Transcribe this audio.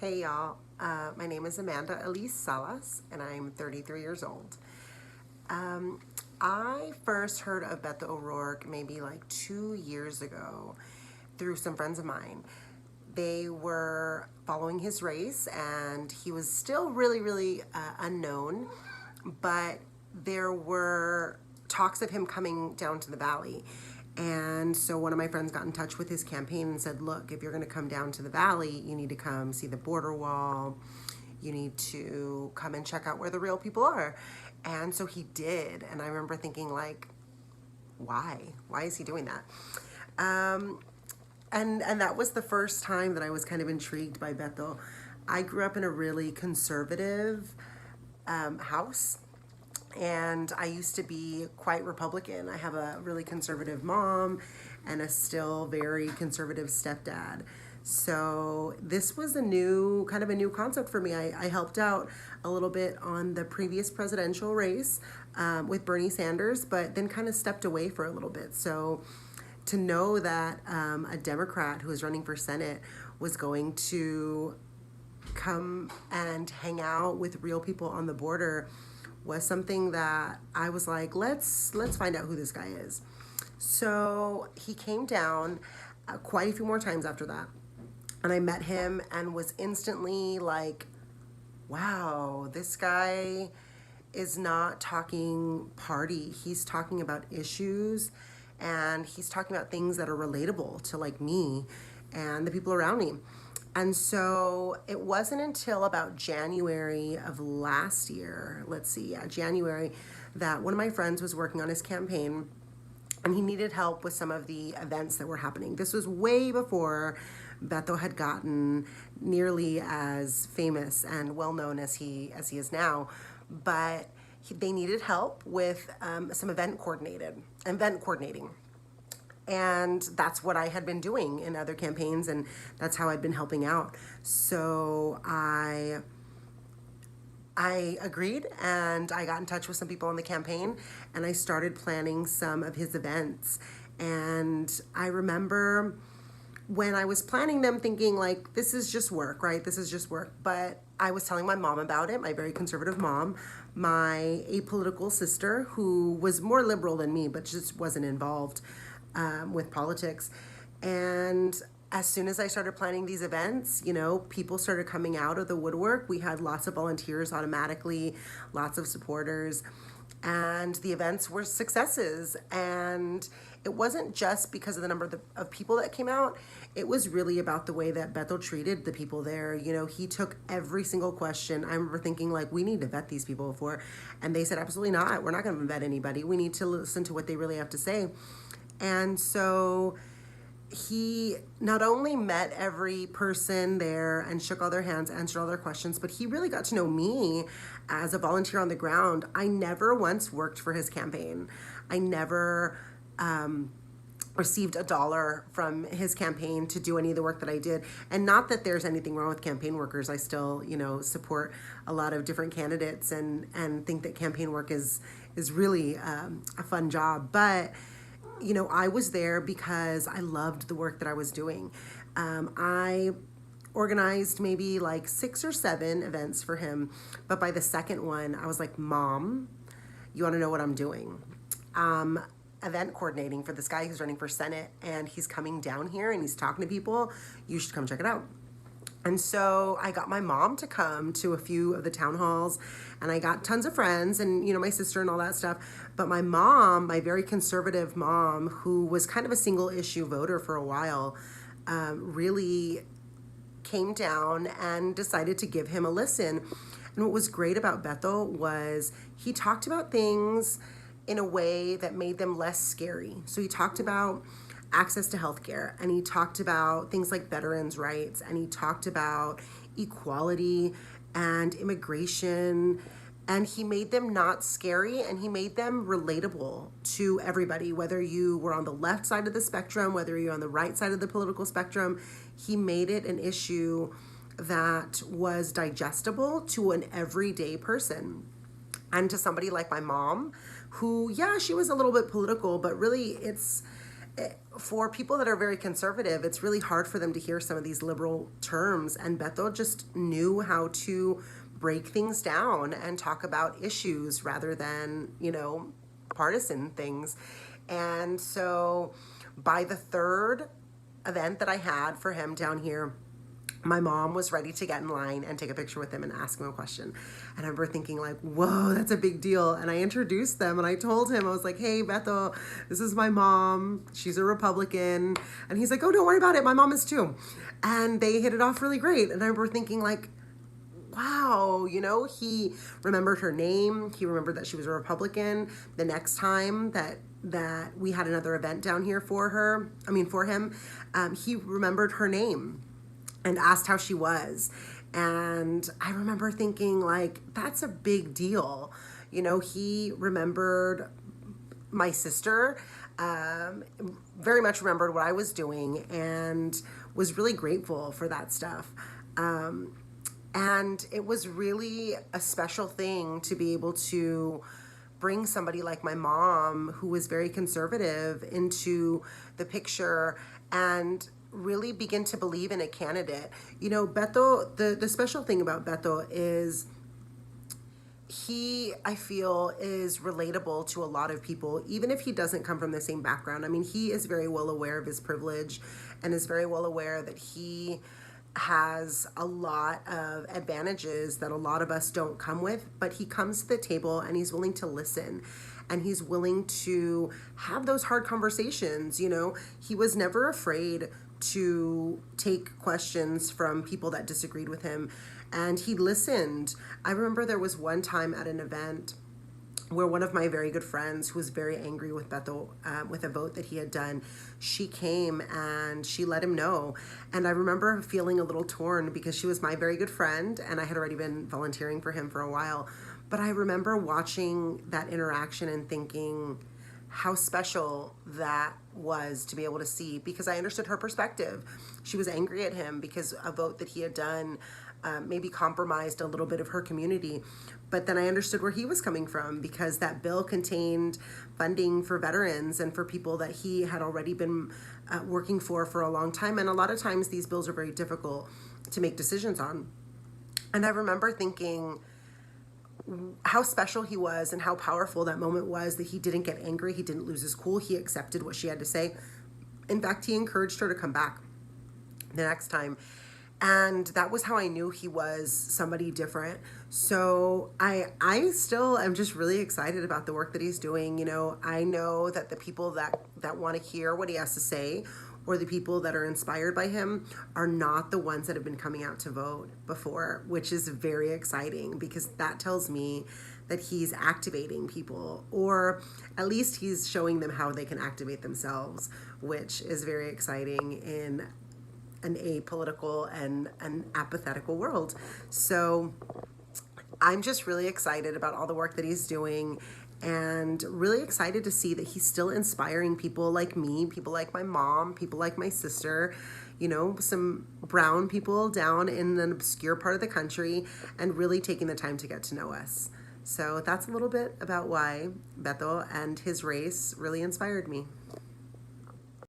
Hey y'all, my name is Amanda Elise Salas and I'm 33 years old. Um, I first heard of Beto O'Rourke maybe like 2 years ago through some friends of mine. They were following his race and he was still really unknown, but there were talks of him coming down to the valley. And so one of my friends got in touch with his campaign and said, look, if you're going to come down to the valley, you need to come see the border wall. You need to come and check out where the real people are. And so he did. And I remember thinking, like, why? Why is he doing that? Um, and that was the first time that I was kind of intrigued by Beto. I grew up in a really conservative house, and I used to be quite Republican. I have a really conservative mom and a still very conservative stepdad. So this was kind of a new concept for me. I helped out a little bit on the previous presidential race with Bernie Sanders, but then kind of stepped away for a little bit. So to know that a Democrat who was running for Senate was going to come and hang out with real people on the border was something that I was like, let's find out who this guy is. So he came down quite a few more times after that, and I met him and was instantly like, wow, this guy is not talking party. He's talking about issues, and he's talking about things that are relatable to like me and the people around me. And so it wasn't until about January of last year, January, that one of my friends was working on his campaign and he needed help with some of the events that were happening. This was way before Beto had gotten nearly as famous and well known as he is now, but they needed help with some event coordinating. And that's what I had been doing in other campaigns, and that's how I'd been helping out. So I agreed, and I got in touch with some people on the campaign, and I started planning some of his events. And I remember when I was planning them thinking, like, this is just work, right? This is just work. But I was telling my mom about it, my very conservative mom, my apolitical sister, who was more liberal than me, but just wasn't involved with politics. And as soon as I started planning these events, people started coming out of the woodwork. We had lots of volunteers automatically, lots of supporters, and the events were successes. And it wasn't just because of the number of people that came out. It was really about the way that Beto treated the people there. He took every single question. I remember thinking, like, we need to vet these people before. And they said, absolutely not. We're not going to vet anybody. We need to listen to what they really have to say. And so he not only met every person there and shook all their hands, answered all their questions, but he really got to know me as a volunteer on the ground. I never once worked for his campaign. I never received a dollar from his campaign to do any of the work that I did. And not that there's anything wrong with campaign workers. I still, support a lot of different candidates and think that campaign work is really a fun job. But I was there because I loved the work that I was doing. I organized maybe like 6 or 7 events for him. But by the second one, I was like, Mom, you want to know what I'm doing? Event coordinating for this guy who's running for Senate, and he's coming down here and he's talking to people. You should come check it out. And so I got my mom to come to a few of the town halls, and I got tons of friends and, my sister and all that stuff. But my mom, my very conservative mom, who was kind of a single issue voter for a while, really came down and decided to give him a listen. And what was great about Beto was he talked about things in a way that made them less scary. So he talked about access to healthcare, and he talked about things like veterans' rights, and he talked about equality and immigration, and he made them not scary, and he made them relatable to everybody, whether you were on the left side of the spectrum, whether you're on the right side of the political spectrum. He made it an issue that was digestible to an everyday person. And to somebody like my mom, who, yeah, she was a little bit political, but really for people that are very conservative, it's really hard for them to hear some of these liberal terms. And Beto just knew how to break things down and talk about issues rather than, partisan things. And so by the third event that I had for him down here, my mom was ready to get in line and take a picture with him and ask him a question. And I remember thinking like, whoa, that's a big deal. And I introduced them and I told him, I was like, hey, Beto, this is my mom. She's a Republican. And he's like, oh, don't worry about it. My mom is too. And they hit it off really great. And I remember thinking like, wow, he remembered her name. He remembered that she was a Republican. The next time that we had another event down here for him, he remembered her name and asked how she was. And I remember thinking like, that's a big deal. He remembered my sister, very much remembered what I was doing and was really grateful for that stuff. And it was really a special thing to be able to bring somebody like my mom, who was very conservative, into the picture and really begin to believe in a candidate. Beto, the special thing about Beto is he, I feel, is relatable to a lot of people, even if he doesn't come from the same background. I mean, he is very well aware of his privilege and is very well aware that he has a lot of advantages that a lot of us don't come with, but he comes to the table and he's willing to listen and he's willing to have those hard conversations. He was never afraid to take questions from people that disagreed with him, and he listened. I remember there was one time at an event where one of my very good friends, who was very angry with Beto, with a vote that he had done, she came and she let him know. And I remember feeling a little torn because she was my very good friend and I had already been volunteering for him for a while. But I remember watching that interaction and thinking how special that was to be able to see, because I understood her perspective. She was angry at him because a vote that he had done maybe compromised a little bit of her community. But then I understood where he was coming from, because that bill contained funding for veterans and for people that he had already been working for a long time. And a lot of times these bills are very difficult to make decisions on. And I remember thinking how special he was and how powerful that moment was, that he didn't get angry. He didn't lose his cool. He accepted what she had to say. In fact, he encouraged her to come back the next time. And that was how I knew he was somebody different. So I still am just really excited about the work that he's doing. I know that the people that want to hear what he has to say, or the people that are inspired by him, are not the ones that have been coming out to vote before, which is very exciting, because that tells me that he's activating people, or at least he's showing them how they can activate themselves, which is very exciting in an apolitical and an apathetical world. So I'm just really excited about all the work that he's doing, and really excited to see that he's still inspiring people like me, people like my mom, people like my sister, some brown people down in an obscure part of the country, and really taking the time to get to know us. So that's a little bit about why Beto and his race really inspired me.